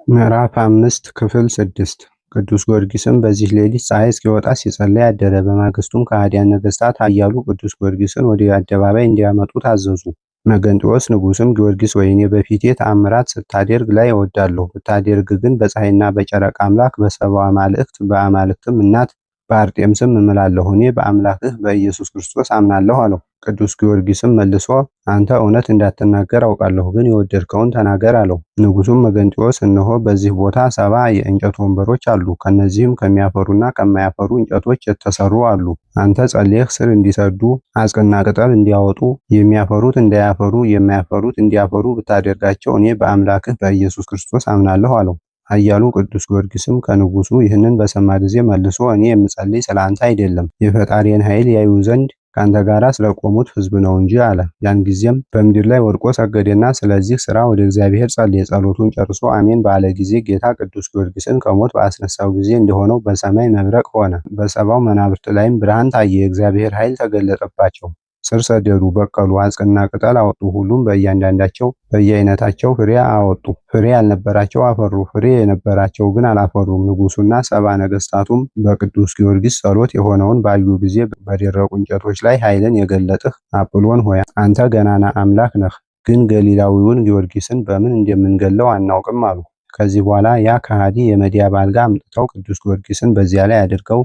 ምዕራፍ 5 ክፍል 6 ቅዱስ ጊዮርጊስም በዚህ ሌሊት ፀሐይ እስኪወጣ ሲጸልይ አደረ። በማግስቱም ከሃዲያን ነገሥታት ኃያሉ ቅዱስ ጊዮርጊስን ወደ አደባባይ እንዲያመጡት አዘዙ። መገንጢዎስ ንጉሥም ጊዮርጊስ ሆይ እኔ በፊቴ ተአምራት ስታደርግ ላይ እወዳለሁ። ብታደርግ ግን በፀሐይና በጨረቃ አምላክ በሰብአ አማልክት በአማልክትም እናት በአርጤምስም እምላለሁ። እኔ በአምላክህ በኢየሱስ ክርስቶስ አምናለሁ አለው። ቅዱስ ጊዮርጊስም መልሶ አንተ እውነት እንዳትናገር አውቃለሁ፣ ግን የወደድከውን ተናገር አለው። ንጉሡም መገንጢዎስ እነሆ በዚህ ቦታ 70 የእንጨት ወንበሮች አሉ፣ ከነዚህም ከሚያፈሩና ከማያፈሩ እንጨቶች የተሰሩ አሉ። አንተ ጸልየህ ስር እንዲሰዱ አጽቅና ቅጠል እንዲያወጡ የሚያፈሩት እንዳያፈሩ የማያፈሩት እንዲያፈሩ ብታደርጋቸው እኔ በአምላክህ በኢየሱስ ክርስቶስ አምናለሁ አለው። ኃያሉ ቅዱስ ጊዮርጊስም ከንጉሡ ይህንን በሰማ ጊዜ መልሶ እኔ የምጸልይ ስለ አንተ አይደለም፣ የፈጣሪን ኃይል ያዩ ዘንድ ከአንተ ጋር ስለቆሙት ሕዝብ ነው እንጂ አለ። ያን ጊዜም በምድር ላይ ወድቆ ሰገደና ስለዚህ ሥራ ወደ እግዚአብሔር ጸለየ። ጸሎቱን ጨርሶ አሜን ባለ ጊዜ ጌታ ቅዱስ ጊዮርጊስን ከሞት በአስነሳው ጊዜ እንደሆነው በሰማይ መብረቅ ሆነ። በሰባው መናብርት ላይም ብርሃን ታየ። የእግዚአብሔር ኃይል ተገለጠባቸው። ስር ሰደዱ፣ በቀሉ፣ አጽቅና ቅጠል አወጡ። ሁሉም በእያንዳንዳቸው በየአይነታቸው ፍሬ አወጡ። ፍሬ ያልነበራቸው አፈሩ፣ ፍሬ የነበራቸው ግን አላፈሩም። ንጉሡና 70 ነገሥታቱም በቅዱስ ጊዮርጊስ ጸሎት የሆነውን ባዩ ጊዜ በደረቁ እንጨቶች ላይ ኃይልን የገለጥህ አጵሎን ሆይ አንተ ገናና አምላክ ነህ፣ ግን ገሊላዊውን ጊዮርጊስን በምን እንደምንገለው አናውቅም አሉ። ከዚህ በኋላ ያ ከሃዲ የመዲያብ አልጋ አምጥተው ቅዱስ ጊዮርጊስን በዚያ ላይ አድርገው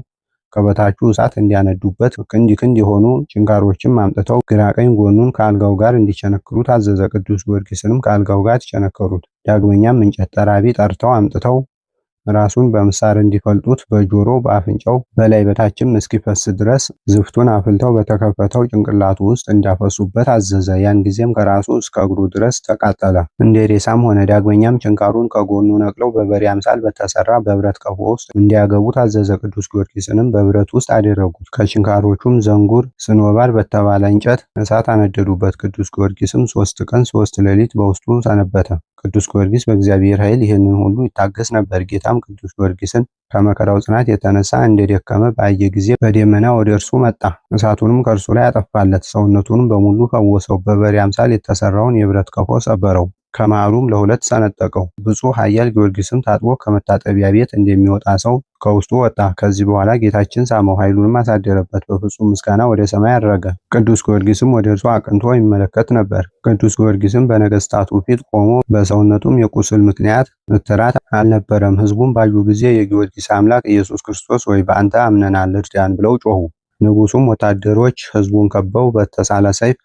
ከበታቹ እሳት እንዲያነዱበት ክንድ ክንድ የሆኑ ችንካሮችም አምጥተው ግራ ቀኝ ጎኑን ከአልጋው ጋር እንዲቸነክሩት አዘዘ። ቅዱስ ጊዮርጊስንም ከአልጋው ጋር ቸነከሩት። ዳግመኛም እንጨት ጠራቢ ጠርተው አምጥተው ራሱን በምሳር እንዲፈልጡት በጆሮ በአፍንጫው በላይ በታችም እስኪፈስ ድረስ ዝፍቱን አፍልተው በተከፈተው ጭንቅላቱ ውስጥ እንዲያፈሱበት አዘዘ። ያን ጊዜም ከራሱ እስከ እግሩ ድረስ ተቃጠለ፣ እንደ ሬሳም ሆነ። ዳግመኛም ችንካሩን ከጎኑ ነቅለው በበሬ አምሳል በተሰራ በብረት ቀፎ ውስጥ እንዲያገቡት አዘዘ። ቅዱስ ጊዮርጊስንም በብረት ውስጥ አደረጉት። ከችንካሮቹም ዘንጉር ስኖባር በተባለ እንጨት እሳት አነደዱበት። ቅዱስ ጊዮርጊስም 3 ቀን 3 ሌሊት በውስጡ ሰነበተ። ቅዱስ ጊዮርጊስ በእግዚአብሔር ኃይል ይህንን ሁሉ ይታገስ ነበር። ጌታም ቅዱስ ጊዮርጊስን ከመከራው ጽናት የተነሳ እንደደከመ ባየ ጊዜ በደመና ወደ እርሱ መጣ። እሳቱንም ከእርሱ ላይ አጠፋለት። ሰውነቱንም በሙሉ ፈወሰው። በበሬ አምሳል የተሰራውን የብረት ቀፎ ሰበረው፣ ከመሃሉም ለሁለት ሰነጠቀው። ብፁዕ ኃያል ጊዮርጊስም ታጥቦ ከመታጠቢያ ቤት እንደሚወጣ ሰው ከውስጡ ወጣ። ከዚህ በኋላ ጌታችን ሳመው፣ ኃይሉንም አሳደረበት። በፍጹም ምስጋና ወደ ሰማይ አረገ። ቅዱስ ጊዮርጊስም ወደ እርሱ አቅንቶ ይመለከት ነበር። ቅዱስ ጊዮርጊስም በነገሥታቱ ፊት ቆሞ በሰውነቱም የቁስል ምክንያት እትራት አልነበረም። ሕዝቡም ባዩ ጊዜ የጊዮርጊስ አምላክ ኢየሱስ ክርስቶስ ወይ በአንተ አምነናል እርዳን ብለው ጮኹ። ንጉሡም ወታደሮች ሕዝቡን ከበው በተሳለ ሰይፍ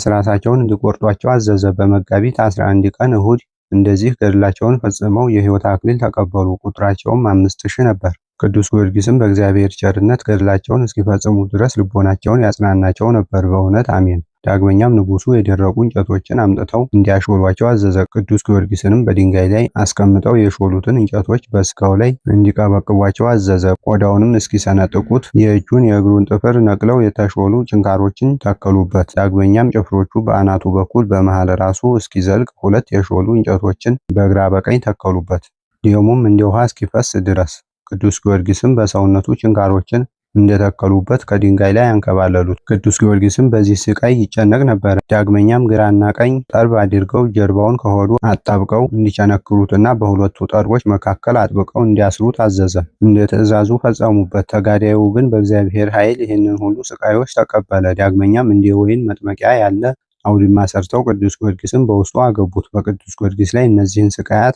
ራሳቸውን እንዲቆርጧቸው አዘዘ። በመጋቢት 11 ቀን እሁድ እንደዚህ ገድላቸውን ፈጽመው የሕይወት አክሊል ተቀበሉ። ቁጥራቸውም 5000 ነበር። ቅዱስ ጊዮርጊስም በእግዚአብሔር ቸርነት ገድላቸውን እስኪፈጽሙ ድረስ ልቦናቸውን ያጽናናቸው ነበር። በእውነት አሜን። ዳግመኛም ንጉሡ የደረቁ እንጨቶችን አምጥተው እንዲያሾሏቸው አዘዘ። ቅዱስ ጊዮርጊስንም በድንጋይ ላይ አስቀምጠው የሾሉትን እንጨቶች በስጋው ላይ እንዲቀበቅቧቸው አዘዘ። ቆዳውንም እስኪሰነጥቁት የእጁን የእግሩን ጥፍር ነቅለው የተሾሉ ችንካሮችን ተከሉበት። ዳግመኛም ጭፍሮቹ በአናቱ በኩል በመሃል ራሱ እስኪዘልቅ 2 የሾሉ እንጨቶችን በግራ በቀኝ ተከሉበት፣ ደሙም እንደ ውሃ እስኪፈስ ድረስ። ቅዱስ ጊዮርጊስም በሰውነቱ ችንካሮችን እንደተከሉበት ከድንጋይ ላይ አንከባለሉት። ቅዱስ ጊዮርጊስም በዚህ ስቃይ ይጨነቅ ነበር። ዳግመኛም ግራና ቀኝ ጠርብ አድርገው ጀርባውን ከሆዱ አጣብቀው እንዲቸነክሩትና በሁለቱ ጠርቦች መካከል አጥብቀው እንዲያስሩት አዘዘ። እንደ ትእዛዙ ፈጸሙበት። ተጋዳዩ ግን በእግዚአብሔር ኃይል ይህንን ሁሉ ስቃዮች ተቀበለ። ዳግመኛም እንደ ወይን መጥመቂያ ያለ አውድማ ሰርተው ቅዱስ ጊዮርጊስን በውስጡ አገቡት። በቅዱስ ጊዮርጊስ ላይ እነዚህን ስቃያት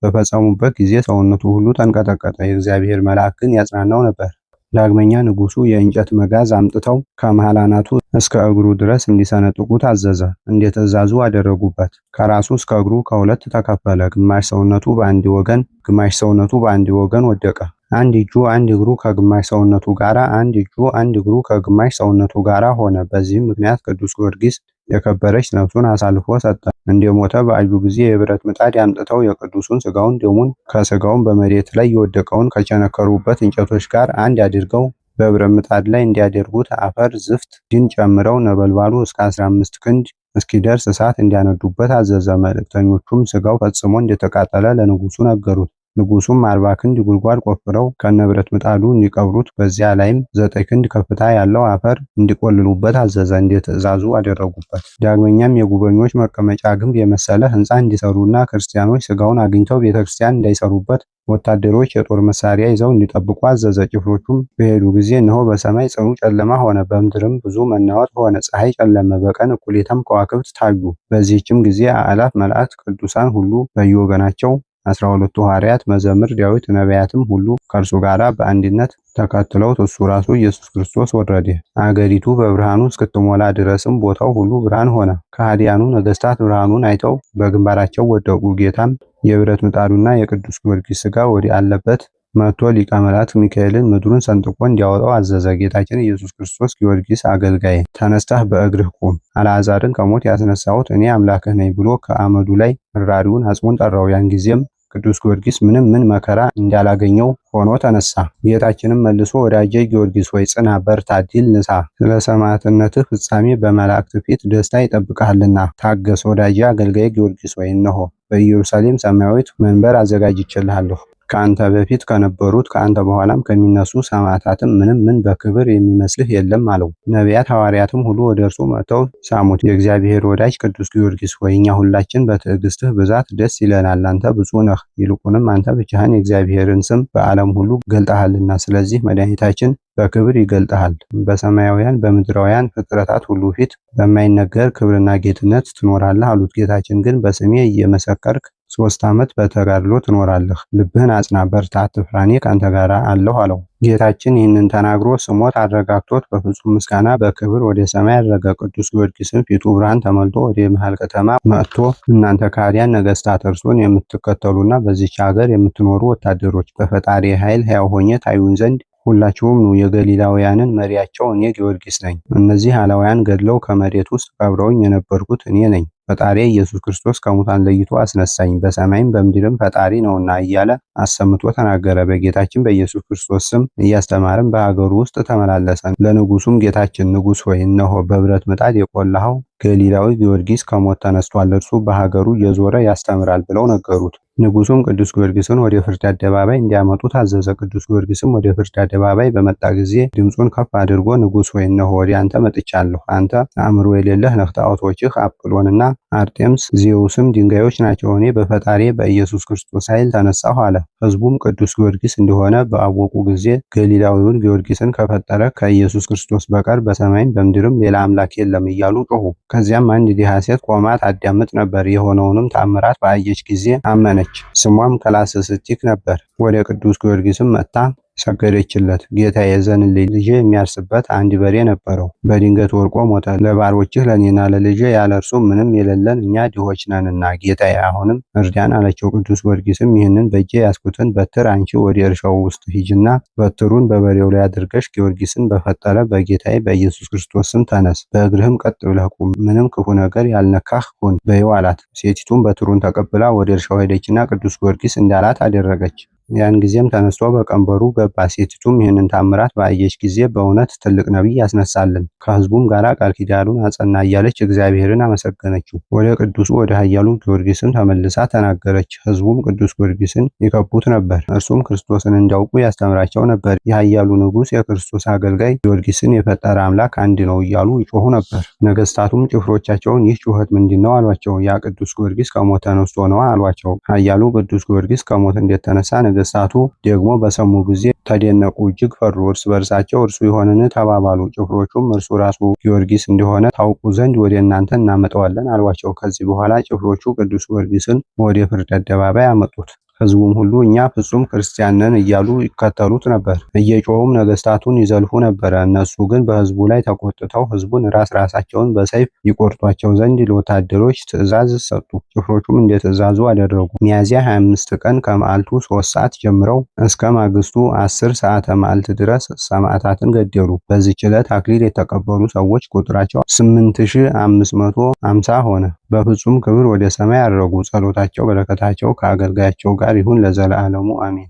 በፈጸሙበት ጊዜ ሰውነቱ ሁሉ ተንቀጠቀጠ። የእግዚአብሔር መልአክ ግን ያጽናናው ነበር። ዳግመኛ ንጉሡ የእንጨት መጋዝ አምጥተው ከመሃል አናቱ እስከ እግሩ ድረስ እንዲሰነጥቁት አዘዘ። እንደ ትእዛዙ አደረጉበት። ከራሱ እስከ እግሩ ከሁለት ተከፈለ። ግማሽ ሰውነቱ በአንድ ወገን፣ ግማሽ ሰውነቱ በአንድ ወገን ወደቀ። አንድ እጁ አንድ እግሩ ከግማሽ ሰውነቱ ጋራ፣ አንድ እጁ አንድ እግሩ ከግማሽ ሰውነቱ ጋራ ሆነ። በዚህም ምክንያት ቅዱስ ጊዮርጊስ የከበረች ነፍሱን አሳልፎ ሰጠ። እንደሞተ ባዩ ጊዜ የብረት ምጣድ አምጥተው የቅዱሱን ስጋውን ደሙን ከስጋውን በመሬት ላይ የወደቀውን ከቸነከሩበት እንጨቶች ጋር አንድ አድርገው በብረት ምጣድ ላይ እንዲያደርጉት አፈር፣ ዝፍት፣ ድን ጨምረው ነበልባሉ እስከ 15 ክንድ እስኪደርስ እሳት እንዲያነዱበት አዘዘ። መልእክተኞቹም ስጋው ፈጽሞ እንደተቃጠለ ለንጉሡ ነገሩት። ንጉሱም 40 ክንድ ጉድጓድ ቆፍረው ከነብረት ምጣዱ እንዲቀብሩት በዚያ ላይም 9 ክንድ ከፍታ ያለው አፈር እንዲቆልሉበት አዘዘ። እንደ ትእዛዙ አደረጉበት። ዳግመኛም የጉበኞች መቀመጫ ግንብ የመሰለ ሕንፃ እንዲሰሩና ክርስቲያኖች ስጋውን አግኝተው ቤተክርስቲያን እንዳይሰሩበት ወታደሮች የጦር መሳሪያ ይዘው እንዲጠብቁ አዘዘ። ጭፍሮቹም በሄዱ ጊዜ እነሆ በሰማይ ጽኑ ጨለማ ሆነ፣ በምድርም ብዙ መናወጥ ሆነ። ፀሐይ ጨለመ፣ በቀን እኩሌታም ከዋክብት ታዩ። በዚህችም ጊዜ አእላፍ መላእክት ቅዱሳን ሁሉ በየወገናቸው 12ቱ ሐዋርያት፣ መዘምር ዳዊት፣ ነቢያትም ሁሉ ከእርሱ ጋር በአንድነት ተከትለውት እሱ ራሱ ኢየሱስ ክርስቶስ ወረደ። አገሪቱ በብርሃኑ እስክትሞላ ድረስም ቦታው ሁሉ ብርሃን ሆነ። ከሃዲያኑ ነገሥታት ብርሃኑን አይተው በግንባራቸው ወደቁ። ጌታም የብረት ምጣዱና የቅዱስ ጊዮርጊስ ሥጋ ወዲህ አለበት መጥቶ ሊቀ መላእክት ሚካኤልን ምድሩን ሰንጥቆ እንዲያወጣው አዘዘ። ጌታችን ኢየሱስ ክርስቶስ ጊዮርጊስ አገልጋዬ ተነስተህ በእግርህ ቁም፣ አልዓዛርን ከሞት ያስነሳሁት እኔ አምላክህ ነኝ ብሎ ከአመዱ ላይ እራሪውን አጽሙን ጠራው። ያን ጊዜም ቅዱስ ጊዮርጊስ ምን መከራ እንዳላገኘው ሆኖ ተነሳ። ጌታችንም መልሶ ወዳጄ ጊዮርጊስ ሆይ ጽና፣ በርታ፣ ድል ንሳ፣ ስለ ሰማዕትነትህ ፍጻሜ በመላእክት ፊት ደስታ ይጠብቅሃልና ታገስ። ወዳጄ አገልጋይ ጊዮርጊስ ሆይ እነሆ በኢየሩሳሌም ሰማያዊት መንበር አዘጋጅቼልሃለሁ። ከአንተ በፊት ከነበሩት ከአንተ በኋላም ከሚነሱ ሰማዕታትም ምን በክብር የሚመስልህ የለም አለው። ነቢያት ሐዋርያትም ሁሉ ወደ እርሱ መጥተው ሳሙት። የእግዚአብሔር ወዳጅ ቅዱስ ጊዮርጊስ ሆይ እኛ ሁላችን በትዕግስትህ ብዛት ደስ ይለናል። አንተ ብፁዕ ነህ፣ ይልቁንም አንተ ብቻህን የእግዚአብሔርን ስም በዓለም ሁሉ ገልጠሃልና፣ ስለዚህ መድኃኒታችን በክብር ይገልጠሃል። በሰማያውያን በምድራውያን ፍጥረታት ሁሉ ፊት በማይነገር ክብርና ጌትነት ትኖራለህ አሉት። ጌታችን ግን በስሜ እየመሰከርክ 3 ዓመት በተጋድሎ ትኖራለህ። ልብህን አጽና፣ በርታ፣ አትፍራ፣ እኔ ካንተ ጋር አለሁ አለው። ጌታችን ይህንን ተናግሮ ስሞት አረጋግቶት በፍጹም ምስጋና በክብር ወደ ሰማይ አረገ። ቅዱስ ጊዮርጊስም ፊቱ ብርሃን ተመልቶ ወደ መሃል ከተማ መጥቶ እናንተ ከሃዲያን ነገሥታት እርሱን የምትከተሉና በዚች ሀገር የምትኖሩ ወታደሮች በፈጣሪ ኃይል ሕያው ሆኜ ታዩን ዘንድ ሁላችሁም ኑ። የገሊላውያንን መሪያቸው እኔ ጊዮርጊስ ነኝ። እነዚህ አላውያን ገድለው ከመሬት ውስጥ ቀብረውኝ የነበርኩት እኔ ነኝ። ፈጣሪ ኢየሱስ ክርስቶስ ከሙታን ለይቶ አስነሳኝ፣ በሰማይም በምድርም ፈጣሪ ነውና እያለ አሰምቶ ተናገረ። በጌታችን በኢየሱስ ክርስቶስ ስም እያስተማረም በሀገሩ ውስጥ ተመላለሰ። ለንጉሱም ጌታችን ንጉሥ ሆይ እነሆ በብረት ምጣድ የቆላኸው ገሊላዊ ጊዮርጊስ ከሞት ተነስቷል፣ እርሱ በሀገሩ እየዞረ ያስተምራል ብለው ነገሩት። ንጉሱም ቅዱስ ጊዮርጊስን ወደ ፍርድ አደባባይ እንዲያመጡ ታዘዘ። ቅዱስ ጊዮርጊስም ወደ ፍርድ አደባባይ በመጣ ጊዜ ድምፁን ከፍ አድርጎ ንጉሥ ሆይ እነሆ ወደ አንተ መጥቻለሁ። አንተ አእምሮ የሌለህ ነህ። ጣዖቶችህ አጵሎንና አርጤምስ ዜውስም ድንጋዮች ናቸው። እኔ በፈጣሪ በኢየሱስ ክርስቶስ ኃይል ተነሳሁ አለ። ሕዝቡም ቅዱስ ጊዮርጊስ እንደሆነ ባወቁ ጊዜ ገሊላዊውን ጊዮርጊስን ከፈጠረ ከኢየሱስ ክርስቶስ በቀር በሰማይም በምድርም ሌላ አምላክ የለም እያሉ ጮሁ። ከዚያም አንድ ድሃ ሴት ቆማ ታዳምጥ ነበር። የሆነውንም ተአምራት ባየች ጊዜ አመነች። ስሟም ከላስስቲክ ነበር። ወደ ቅዱስ ጊዮርጊስም መጥታ ሰገደችለት። ጌታ የዘንልኝ ልጄ የሚያርስበት አንድ በሬ ነበረው፣ በድንገት ወድቆ ሞተ። ለባሮችህ ለኔና ለልጄ ያለ እርሱ ምንም የሌለን እኛ ድሆች ነንና ጌታዬ አሁንም እርዳን አለችው። ቅዱስ ጊዮርጊስም ይህንን በእጄ ያዝኩትን በትር አንቺ ወደ እርሻው ውስጥ ሂጂና በትሩን በበሬው ላይ አድርገሽ ጊዮርጊስን በፈጠረ በጌታዬ በኢየሱስ ክርስቶስ ስም ተነስ፣ በእግርህም ቀጥ ብለህ ቁም፣ ምንም ክፉ ነገር ያልነካህ ሁን በይው አላት። ሴቲቱም በትሩን ተቀብላ ወደ እርሻው ሄደችና ቅዱስ ጊዮርጊስ እንዳላት አደረገች። ያን ጊዜም ተነስቶ በቀንበሩ ገባ። ሴቲቱም ይህንን ታምራት ባየች ጊዜ በእውነት ትልቅ ነቢይ ያስነሳልን፣ ከሕዝቡም ጋር ቃል ኪዳኑን አጸና እያለች እግዚአብሔርን አመሰገነችው። ወደ ቅዱሱ ወደ ኃያሉ ጊዮርጊስም ተመልሳ ተናገረች። ሕዝቡም ቅዱስ ጊዮርጊስን ይከቡት ነበር፣ እርሱም ክርስቶስን እንዲያውቁ ያስተምራቸው ነበር። የኃያሉ ንጉሥ የክርስቶስ አገልጋይ ጊዮርጊስን የፈጠረ አምላክ አንድ ነው እያሉ ይጮሁ ነበር። ነገሥታቱም ጭፍሮቻቸውን ይህ ጩኸት ምንድን ነው አሏቸው። ያ ቅዱስ ጊዮርጊስ ከሞት ተነስቶ ነው አሏቸው። ኃያሉ ቅዱስ ጊዮርጊስ ከሞት እንደተነሳ ነገሥታቱ ደግሞ በሰሙ ጊዜ ተደነቁ፣ እጅግ ፈሩ። እርስ በርሳቸው እርሱ ይሆንን ተባባሉ። ጭፍሮቹም እርሱ ራሱ ጊዮርጊስ እንደሆነ ታውቁ ዘንድ ወደ እናንተ እናመጣዋለን አሏቸው። ከዚህ በኋላ ጭፍሮቹ ቅዱስ ጊዮርጊስን ወደ ፍርድ አደባባይ አመጡት። ሕዝቡም ሁሉ እኛ ፍጹም ክርስቲያን ነን እያሉ ይከተሉት ነበር። እየጮሁም ነገሥታቱን ይዘልፉ ነበረ። እነሱ ግን በሕዝቡ ላይ ተቆጥተው ሕዝቡን ራሳቸውን በሰይፍ ይቆርጧቸው ዘንድ ለወታደሮች ትእዛዝ ሰጡ። ጭፍሮቹም እንደ ትእዛዙ አደረጉ። ሚያዝያ 25 ቀን ከመዓልቱ 3 ሰዓት ጀምረው እስከ ማግስቱ 10 ሰዓተ መዓልት ድረስ ሰማዕታትን ገደሉ። በዚህች ዕለት አክሊል የተቀበሉ ሰዎች ቁጥራቸው 8550 ሆነ። በፍጹም ክብር ወደ ሰማይ አረጉ። ጸሎታቸው በረከታቸው ከአገልጋያቸው ጋር ይሁን ለዘላለሙ አሜን።